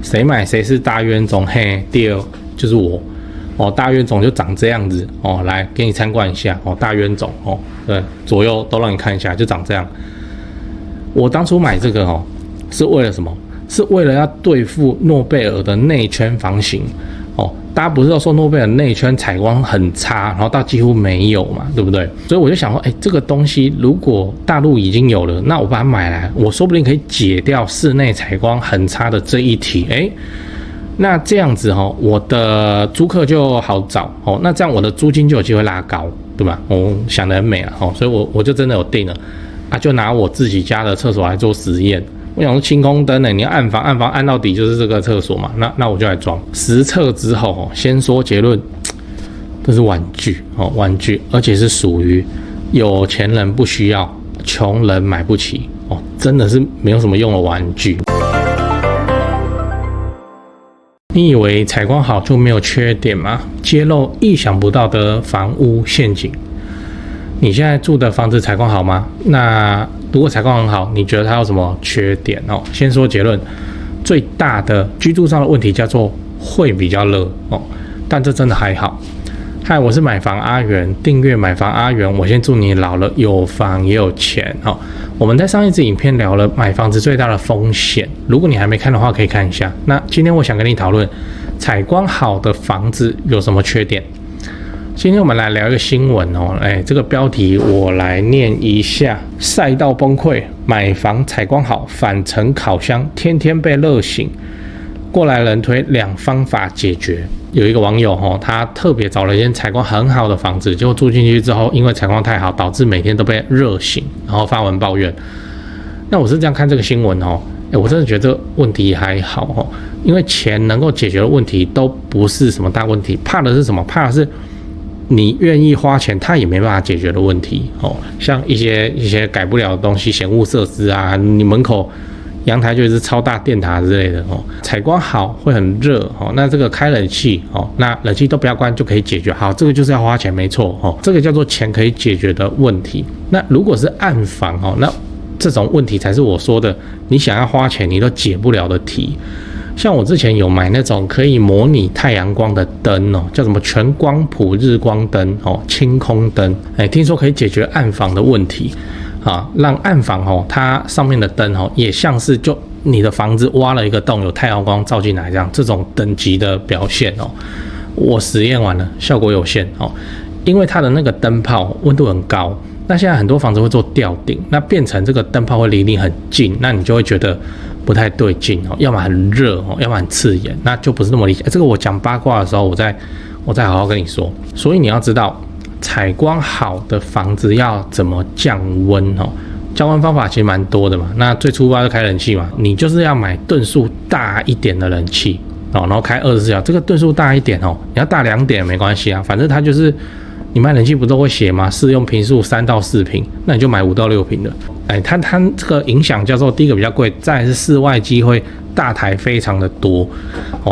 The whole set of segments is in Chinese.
谁买谁是大冤种，嘿，第二就是我。大冤种就长这样子来给你参观一下大冤种对，左右都让你看一下，就长这样。我当初买这个是为了什么？是为了要对付诺贝尔的内圈房型大家不是都说诺贝尔内圈采光很差，然后到几乎没有嘛，对不对？所以我就想说，这个东西如果大陆已经有了，那我把它买来，我说不定可以解掉室内采光很差的这一题。那这样子我的租客就好找那这样我的租金就有机会拉高，对吧？我想得很美啊所以我就真的有定了就拿我自己家的厕所来做实验。我想说清空灯你要暗房按到底就是这个厕所嘛，那我就来装。实测之后先说结论，这是玩具玩具，而且是属于有钱人不需要，穷人买不起真的是没有什么用的玩具。你以为采光好就没有缺点吗？揭露意想不到的房屋陷阱。你现在住的房子采光好吗？那如果采光很好，你觉得它有什么缺点先说结论，最大的居住上的问题叫做会比较热但这真的还好。嗨，我是买房阿元，订阅买房阿元，我先祝你老了有房也有钱我们在上一支影片聊了买房子最大的风险，如果你还没看的话可以看一下。那今天我想跟你讨论采光好的房子有什么缺点。今天我们来聊一个新闻这个标题我来念一下：晒到崩溃，买房采光好，反成烤箱，天天被热醒。过来人推2方法解决。有一个网友他特别找了一间采光很好的房子，结果住进去之后，因为采光太好，导致每天都被热醒，然后发文抱怨。那我是这样看这个新闻我真的觉得这个问题还好因为钱能够解决的问题都不是什么大问题，怕的是什么？怕的是你愿意花钱，它也没办法解决的问题像一些改不了的东西，嫌恶设施啊，你门口阳台就是超大电塔之类的采光好会很热那这个开冷气那冷气都不要关就可以解决。好，这个就是要花钱，没错这个叫做钱可以解决的问题。那如果是暗房那这种问题才是我说的你想要花钱你都解不了的题。像我之前有买那种可以模拟太阳光的灯叫什么全光谱日光灯清空灯听说可以解决暗房的问题让暗房它上面的灯也像是就你的房子挖了一个洞，有太阳光照进来这种等级的表现我实验完了，效果有限因为它的那个灯泡温度很高，那现在很多房子会做吊顶，那变成这个灯泡会离你很近，那你就会觉得不太对劲要么很热要么很刺眼，那就不是那么理解。这个我讲八卦的时候我再好好跟你说。所以你要知道采光好的房子要怎么降温降温方法其实蛮多的嘛。那最初就开冷气嘛，你就是要买吨数大一点的冷气然后开24小时，这个吨数大一点你要大2点没关系反正它就是你买冷气不都会写吗？适用坪数3到4坪，那你就买5到6坪的。它这个影响叫做第一个比较贵，再来是室外机会大台非常的多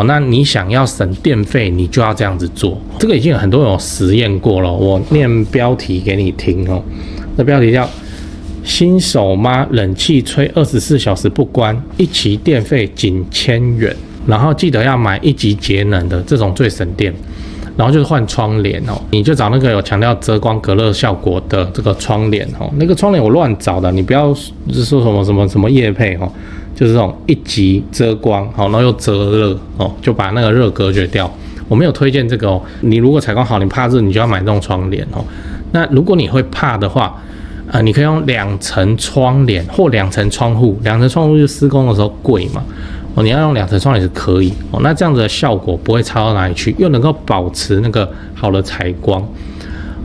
那你想要省电费，你就要这样子做。这个已经有很多人有实验过了，我念标题给你听这标题叫新手妈冷气吹24小时不关，一期电费仅1000元，然后记得要买1级节能的，这种最省电。然后就是换窗帘你就找那个有强调遮光隔热效果的这个窗帘那个窗帘我乱找的，你不要说什么业配就是这种1级遮光然后又遮热就把那个热隔绝掉。我没有推荐这个你如果采光好，你怕热，你就要买这种窗帘那如果你会怕的话你可以用2层窗帘或2层窗户，2层窗户就施工的时候贵嘛你要用2层窗帘是可以那这样子的效果不会差到哪里去，又能够保持那个好的采光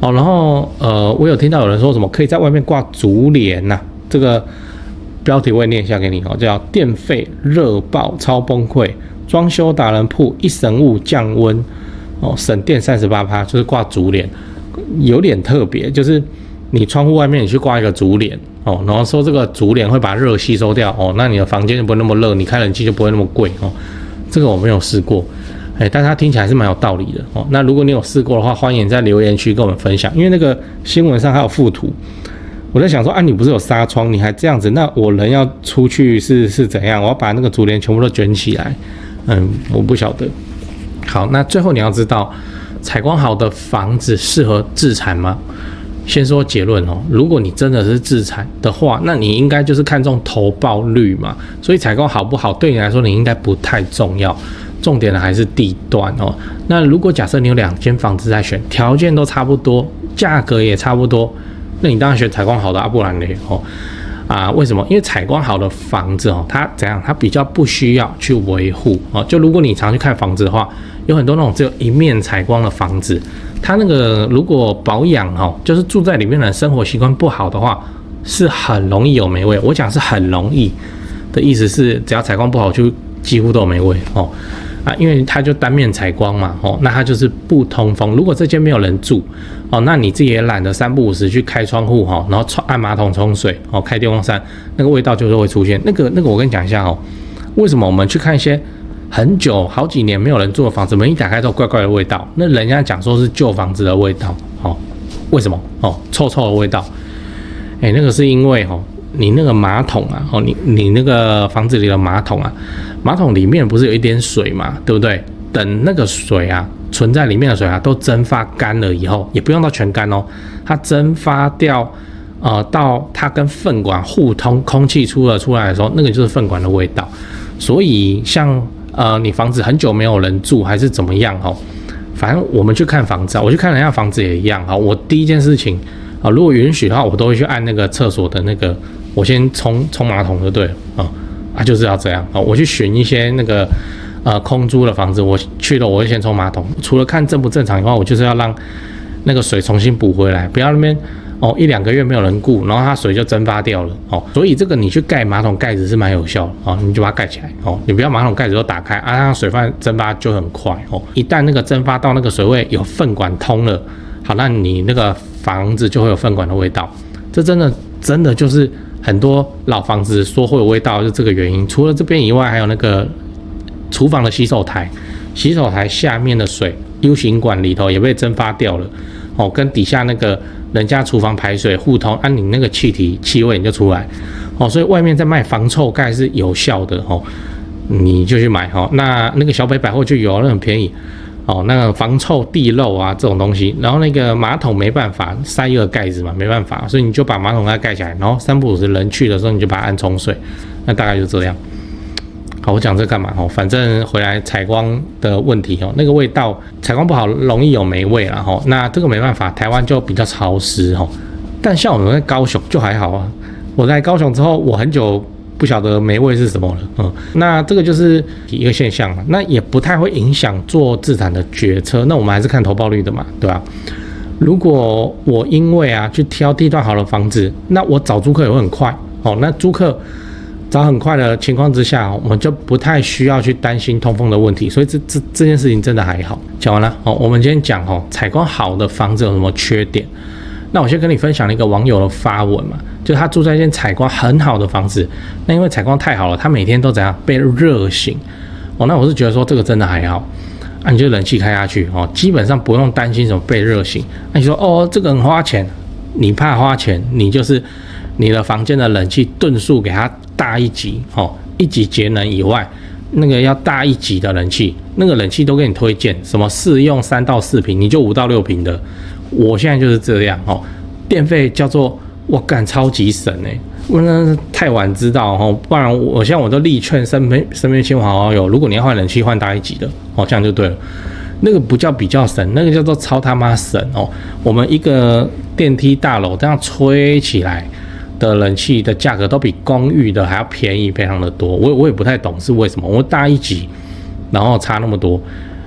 然后我有听到有人说什么可以在外面挂竹帘这个标题我也念一下给你叫电费热爆超崩溃，装修达人铺一神物降温省电38%，就是挂竹帘。有点特别，就是你窗户外面你去挂一个竹帘然后说这个竹帘会把热吸收掉那你的房间就不会那么热，你开冷气就不会那么贵这个我没有试过但它听起来是蛮有道理的那如果你有试过的话，欢迎在留言区跟我们分享，因为那个新闻上还有附图。我在想说你不是有纱窗，你还这样子，那我人要出去是怎样？我要把那个竹帘全部都卷起来我不晓得。好，那最后你要知道，采光好的房子适合自产吗？先说结论哦，如果你真的是自产的话，那你应该就是看重投报率嘛。所以采光好不好，对你来说你应该不太重要，重点的还是地段哦。那如果假设你有2间房子在选，条件都差不多，价格也差不多，那你当然选采光好的，不然嘞为什么？因为采光好的房子它怎样？它比较不需要去维护就如果你常去看房子的话，有很多那种只有一面采光的房子，它那个如果保养就是住在里面的人生活习惯不好的话，是很容易有霉味。我讲是很容易的意思是，只要采光不好，就几乎都有霉味因为它就单面采光嘛那它就是不通风。如果这间没有人住那你自己也懒得3不5时去开窗户然后按马桶冲水开电风扇，那个味道就是会出现。那个我跟你讲一下为什么我们去看一些很久好几年没有人住的房子，门一打开都有怪怪的味道，那人家讲说是旧房子的味道为什么臭臭的味道？那个是因为你那个马桶你那个房子里的马桶马桶里面不是有一点水嘛，对不对？等那个水存在里面的水都蒸发干了以后，也不用到全干它蒸发掉到它跟粪管互通，空气出来的时候，那个就是粪管的味道。所以像你房子很久没有人住还是怎么样反正我们去看房子我去看人家房子也一样我第一件事情如果允许的话，我都会去按那个厕所的那个，我先冲马桶就对了就是要这样我去选一些那个空租的房子，我去了我会先冲马桶，除了看正不正常以外，我就是要让那个水重新补回来，不要那边1-2个月没有人顾，然后它水就蒸发掉了所以这个你去盖马桶盖子是蛮有效的你就把它盖起来你不要马桶盖子都打开让水分蒸发就很快一旦那个蒸发到那个水位有粪管通了，好，那你那个房子就会有粪管的味道。这真的就是很多老房子说会有味道，就是这个原因。除了这边以外，还有那个厨房的洗手台下面的水 U 型管里头也被蒸发掉了跟底下那个人家厨房排水互通你那个气味你就出来所以外面在卖防臭盖是有效的你就去买那个小北百货就有，那很便宜那个防臭地漏这种东西，然后那个马桶没办法塞一个盖子嘛，没办法，所以你就把马桶盖起来，然后3不5时人去的时候你就把它按冲水，那大概就这样。好，我讲这干嘛反正回来采光的问题那个味道采光不好容易有霉味啦那这个没办法，台湾就比较潮湿但像我们在高雄就还好我在高雄之后，我很久不晓得霉味是什么了那这个就是一个现象那也不太会影响做自产的决策。那我们还是看投报率的嘛，对吧？如果我因为去挑地段好的房子，那我找租客也会很快那租客找很快的情况之下，我们就不太需要去担心通风的问题，所以这件事情真的还好。讲完了我们今天讲采光好的房子有什么缺点。那我先跟你分享一个网友的发文嘛，就是他住在一间采光很好的房子，那因为采光太好了，他每天都怎样被热醒那我是觉得说这个真的还好你就冷气开下去基本上不用担心什么被热醒。那你说这个很花钱，你怕花钱，你就是你的房间的冷气吨数给它大一级1级节能以外，那个要大1级的冷气，那个冷气都给你推荐什么适用3到4坪，你就5到6坪的。我现在就是这样电费叫做我干超级省我那太晚知道不然我现在我都力劝身边亲朋好友，如果你要换冷气换大1级的这样就对了。那个不叫比较省，那个叫做超他妈省我们一个电梯大楼这样吹起来的冷气的价格都比公寓的还要便宜非常的多。我也不太懂是为什么，我大1级然后差那么多。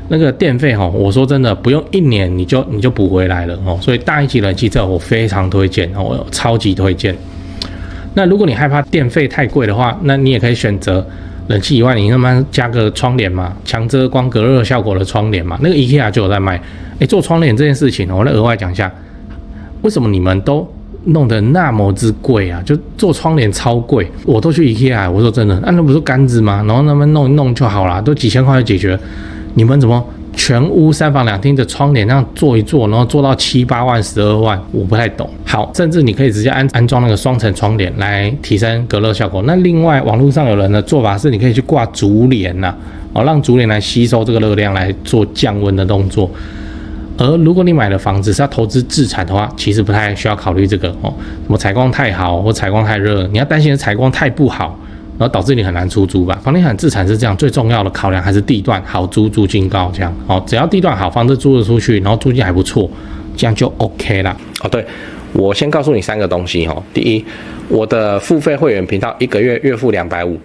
那个电费我说真的不用1年你就补回来了所以大1级冷气这我非常推荐我超级推荐。那如果你害怕电费太贵的话，那你也可以选择冷气以外，你慢慢加个窗帘嘛，强遮光隔热效果的窗帘嘛，那个 IKEA 就有在卖。做窗帘这件事情我来额外讲一下，为什么你们都弄得那么之贵就做窗帘超贵，我都去 IKEA， 我说真的那不是杆子吗？然后那么弄一弄就好啦，都几千块就解决。你们怎么全屋3房2厅的窗帘那样做一做，然后做到7、8万、12万，我不太懂。好，甚至你可以直接安装那个双层窗帘来提升隔热效果。那另外网络上有人的做法是，你可以去挂竹帘让竹帘来吸收这个热量来做降温的动作。而如果你买的房子是要投资自产的话，其实不太需要考虑这个什么采光太好或采光太热，你要担心的采光太不好，然后导致你很难出租吧。房地产自产是这样，最重要的考量还是地段好租，租金高这样。只要地段好，房子租得出去，然后租金还不错，这样就 OK 啦。对，我先告诉你3个东西第一，我的付费会员频道1个月月付250，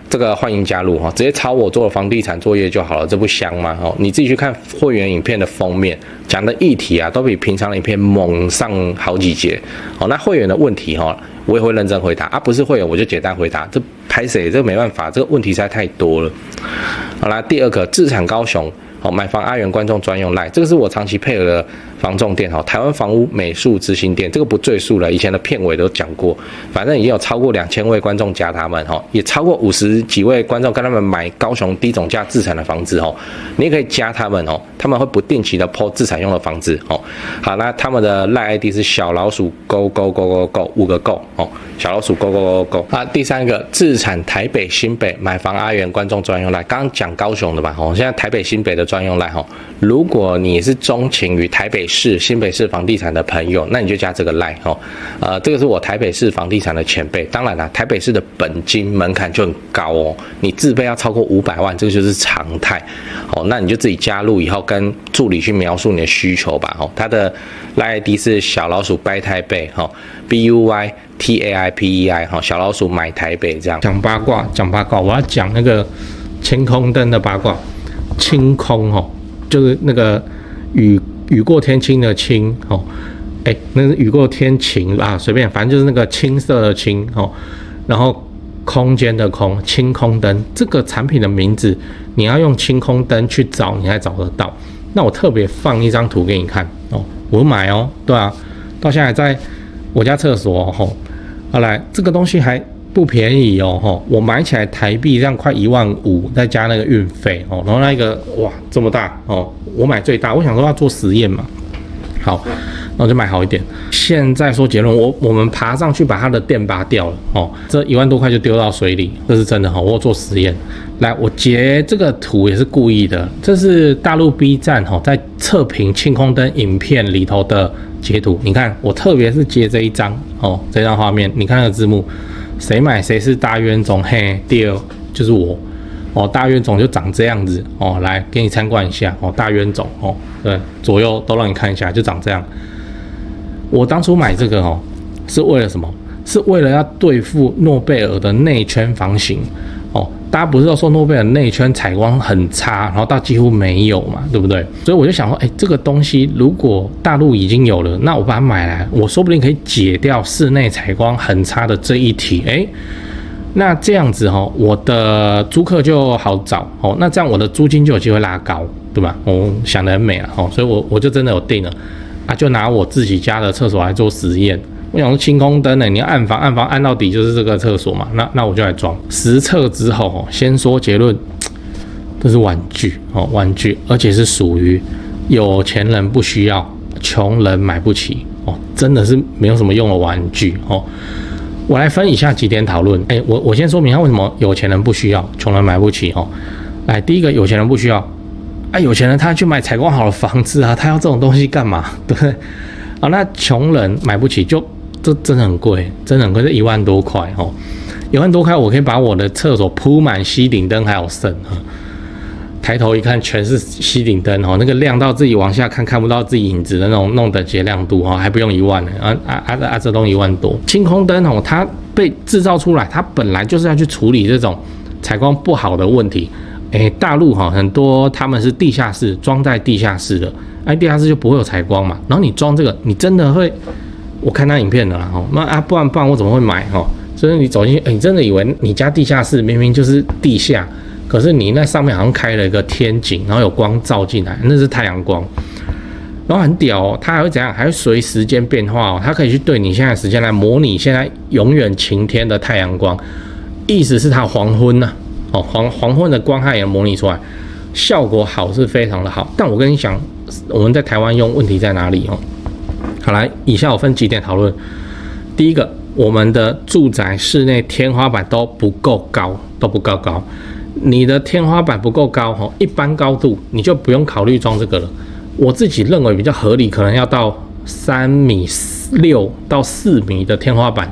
这个欢迎加入直接抄我做的房地产作业就好了，这不香吗？你自己去看会员影片的封面，讲的议题都比平常的影片猛上好几节。那会员的问题我也会认真回答不是会员我就简单回答，这拍谁这没办法，这个问题实在太多了。好啦，第二个，自产高雄买房阿元观众专用 LINE， 这个是我长期配合的房仲店台湾房屋美术执行店，这个不赘述了，以前的片尾都讲过，反正已经有超过2000位观众加他们也超过50几位观众跟他们买高雄低总价自产的房子你也可以加他们他们会不定期的 po 自产用的房子好，那他们的 LINE ID 是小老鼠勾勾勾勾勾5个勾小老鼠勾勾勾勾勾。第3个，自产台北新北买房阿元观众专用 LINE， 刚刚讲高雄的吧现在台北新北的专用 LINE如果你是钟情于台北市新北市房地产的朋友，那你就加这个 LINE这个是我台北市房地产的前辈，当然啦，台北市的本金门槛就很高你自备要超过500万，这个就是常态那你就自己加入以后跟助理去描述你的需求吧他的 LINE ID 是小老鼠掰台北BUYTAIPEI 小老鼠买台北这样。讲八卦，我要讲那个晴空灯的八卦。清空就是那个雨过天晴的晴那是雨过天晴随便，反正就是那个青色的青然后空间的空，清空灯这个产品的名字，你要用清空灯去找，你才找得到。那我特别放一张图给你看我买对啊，到现在在我家厕所好来，这个东西还不便宜我买起来台币这样快15000，再加那个运费然后那个哇这么大我买最大，我想说要做实验嘛，好，那我就买好一点。现在说结论，我们爬上去把它的电拔掉了这1万多块就丢到水里，这是真的我有做实验。来，我截这个图也是故意的，这是大陆 B 站在测评清空灯影片里头的截图，你看我特别是截这一张这张画面，你看那个字幕。谁买谁是大冤种，嘿，第二就是我大冤种就长这样子来给你参观一下大冤种对，左右都让你看一下，就长这样。我当初买这个是为了什么？是为了要对付诺贝尔的内圈房型大家不是都说诺贝尔内圈采光很差，然后到几乎没有嘛，对不对？所以我就想说，这个东西如果大陆已经有了，那我把它买来，我说不定可以解掉室内采光很差的这一题。那这样子我的租客就好找那这样我的租金就有机会拉高，对吧？我想得很美了所以我就真的有定了就拿我自己家的厕所来做实验。我想说清空灯你要按房按到底就是这个厕所嘛，那我就来装。实测之后先说结论，这是玩具玩具，而且是属于有钱人不需要，穷人买不起真的是没有什么用的玩具我来分以下几点讨论。我先说明一下为什么有钱人不需要，穷人买不起来，第一个，有钱人不需要有钱人他去买采光好的房子他要这种东西干嘛？对不对？那穷人买不起就。这真的很贵，真的很贵，这1万多块1万多块，我可以把我的厕所铺满吸顶灯还有剩抬头一看全是吸顶灯那个亮到自己往下看看不到自己影子的那种等级亮度还不用1万呢这东西1万多。清空灯它被制造出来，它本来就是要去处理这种采光不好的问题。大陆很多他们是地下室装在地下室的，地下室就不会有采光嘛，然后你装这个，你真的会。我看他影片了那不然我怎么会买所以你走进去你真的以为你家地下室明明就是地下，可是你那上面好像开了一个天井，然后有光照进来，那是太阳光，然后很屌它还会怎样？还会随时间变化它可以去对你现在的时间来模拟现在永远晴天的太阳光，意思是它黄昏黄昏的光它也模拟出来，效果好是非常的好。但我跟你讲，我们在台湾用问题在哪里好来，以下我分几点讨论。第一个，我们的住宅室内天花板都不够高，你的天花板不够高一般高度你就不用考虑装这个了。我自己认为比较合理，可能要到3.6米到4米的天花板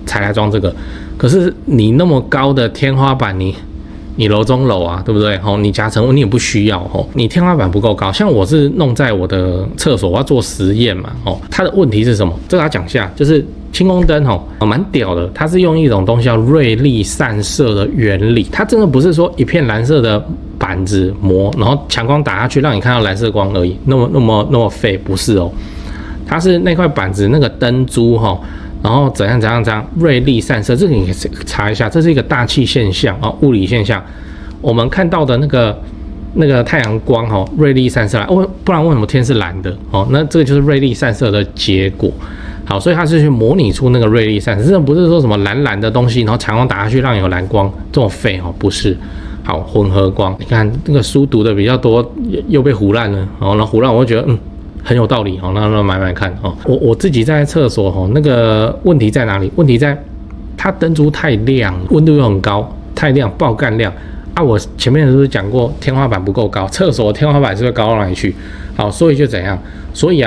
才来装这个。可是你那么高的天花板，你楼中楼啊，对不对？你夹层你也不需要你天花板不够高。像我是弄在我的厕所，我要做实验嘛它的问题是什么？这个要讲一下，就是轻光灯蛮屌的，它是用一种东西叫锐利散射的原理。它真的不是说一片蓝色的板子膜，然后强光打下去让你看到蓝色光而已，那么废，不是哦。它是那块板子那个灯珠然后怎样锐利散射，这个你可以查一下，这是一个大气现象物理现象。我们看到的那个太阳光锐利散射来，不然为什么天是蓝的那这个就是锐利散射的结果。好，所以它是去模拟出那个锐利散射，真的不是说什么蓝蓝的东西，然后强光打下去让你有蓝光，这种废不是。好，混合光，你看那个书读的比较多，又被唬烂了然后唬烂我就觉得很有道理那买看我自己在厕所那个问题在哪里？问题在它灯珠太亮，温度又很高，太亮爆干亮我前面是不是讲过天花板不够高？厕所天花板是会高到哪里去？好，所以就怎样？所以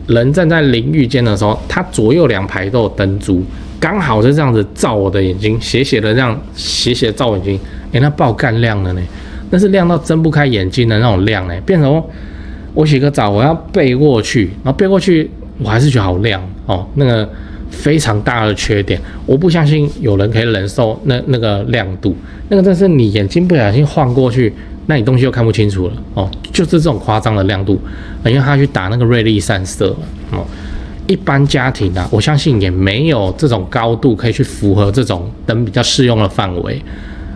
人站在淋浴间的时候，它左右2排都有灯珠，刚好是这样子照我的眼睛，斜斜的这样斜照我眼睛，那爆干亮了呢，那是亮到睁不开眼睛的那种亮呢，变成我洗个澡，我要背过去，然后背过去，我还是觉得好亮那个非常大的缺点，我不相信有人可以忍受那个亮度，那个真是你眼睛不小心晃过去，那你东西又看不清楚了就是这种夸张的亮度，因为他去打那个锐利散射一般家庭我相信也没有这种高度可以去符合这种灯比较适用的范围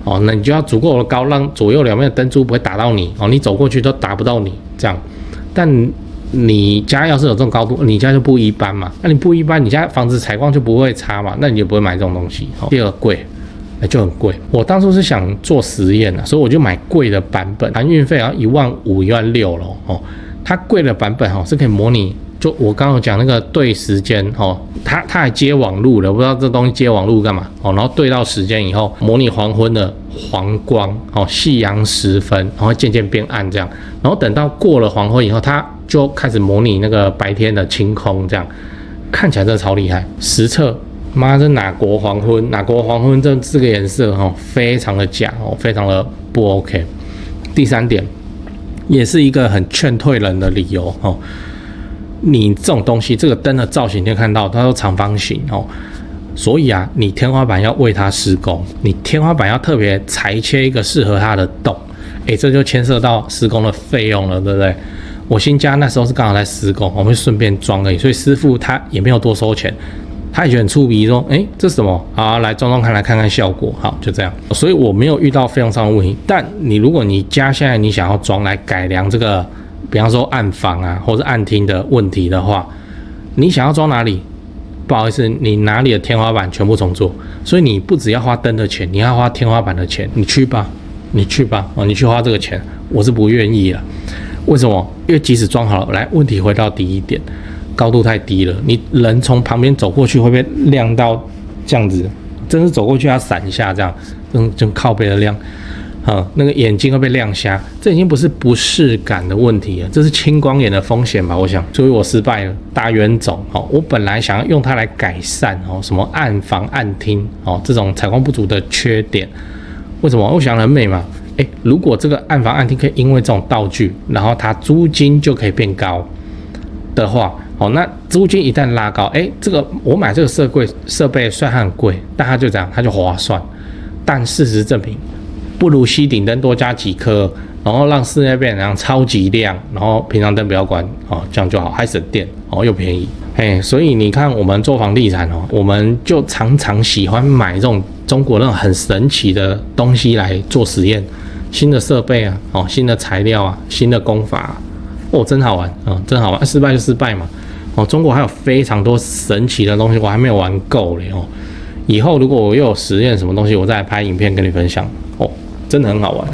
那你就要足够的高，让左右两面的灯珠不会打到你你走过去都打不到你这样。但你家要是有这种高度，你家就不一般嘛。那你不一般，你家房子采光就不会差嘛，那你就不会买这种东西。第二贵，就很贵。我当初是想做实验所以我就买贵的版本，含运费要15000、16000了它贵的版本是可以模拟，就我刚刚讲那个对时间它还接网路了，不知道这东西接网路干嘛然后对到时间以后，模拟黄昏的黄光夕阳时分，然后渐渐变暗这样，然后等到过了黄昏以后，它就开始模拟那个白天的晴空，这样看起来真的超厉害。实测，妈，这哪国黄昏？哪国黄昏？这个颜色非常的假非常的不 OK。第3点，也是一个很劝退人的理由你这种东西，这个灯的造型你看到，它都长方形所以你天花板要为它施工，你天花板要特别裁切一个适合它的洞，这就牵涉到施工的费用了，对不对？我新家那时候是刚好在施工，我们顺便装而已，所以师傅他也没有多收钱，他也觉得很粗鄙，说这是什么？好，来装看，来看看效果，好，就这样。所以我没有遇到费用上的问题。但如果你家现在你想要装来改良这个，比方说暗房或者暗厅的问题的话，你想要装哪里？不好意思，你哪里的天花板全部重做，所以你不只要花灯的钱，你要花天花板的钱，你去吧，你去花这个钱，我是不愿意了。为什么？因为即使装好了，来，问题回到第一点，高度太低了，你人从旁边走过去会被亮到这样子，真是走过去要闪一下这样，就靠背的亮，那个眼睛会被亮瞎，这已经不是不适感的问题了，这是青光眼的风险吧？我想，所以我失败了。大冤种我本来想要用它来改善什么暗房、暗厅这种采光不足的缺点，为什么？我想很美嘛。如果这个暗房暗厅可以因为这种道具，然后它租金就可以变高的话，那租金一旦拉高，这个我买这个设备虽然很贵，但它就这样，它就划算。但事实证明，不如吸顶灯多加几颗，然后让室内变成超级亮，然后平常灯不要关这样就好，还省电又便宜。所以你看我们做房地产我们就常常喜欢买这种中国那种很神奇的东西来做实验，新的设备新的材料新的工法真好玩真好玩，失败就失败嘛中国还有非常多神奇的东西，我还没有玩够嘞以后如果我又有实验什么东西，我再来拍影片跟你分享真的很好玩。